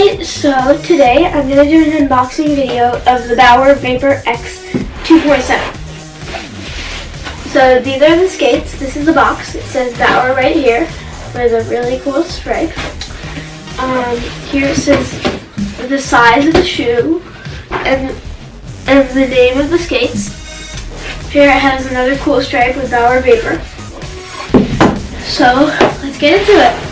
Alright, so today I'm going to do an unboxing video of the Bauer Vapor X 2.7. So these are the skates. This is the box. It says Bauer right here with a really cool stripe. Here it says the size of the shoe and the name of the skates. Here it has another cool stripe with Bauer Vapor. So let's get into it.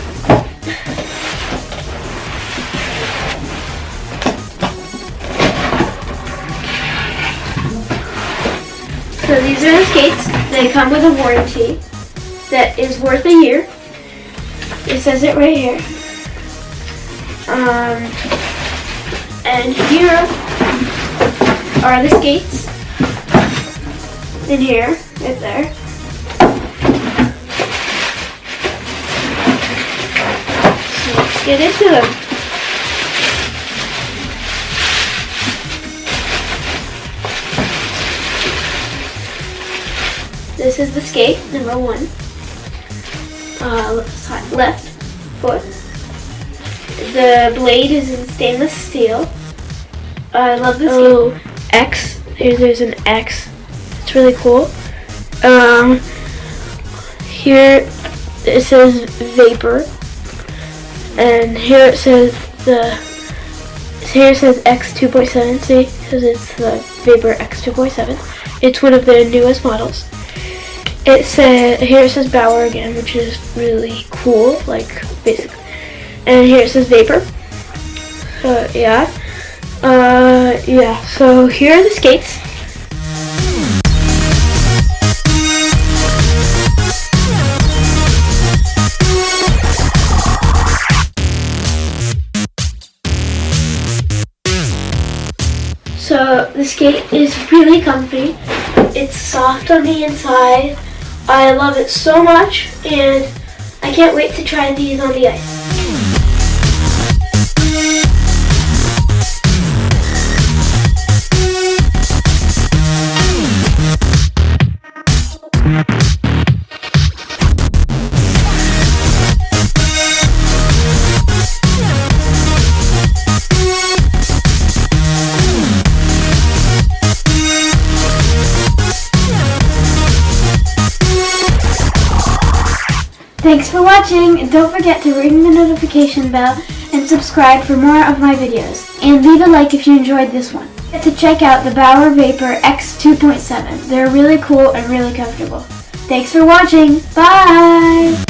So these are the skates. They come with a warranty that is worth a year. It says it right here. And here are the skates. In here, right there. So let's get into them. This is the skate, number 1. Left foot. The blade is in stainless steel. I love this little X. There's an X. It's really cool. Here it says Vapor, and here it says X 2.7. See, because it's the Vapor X 2.7. It's one of the newest models. Here it says Bauer again, which is really cool, like basically. And here it says Vapor. Yeah. So here are the skates. So the skate is really comfy. It's soft on the inside. I love it so much, and I can't wait to try these on the ice. Thanks for watching, and don't forget to ring the notification bell and subscribe for more of my videos. And leave a like if you enjoyed this one. To check out the Bauer Vapor X 2.7. They're really cool and really comfortable. Thanks for watching. Bye!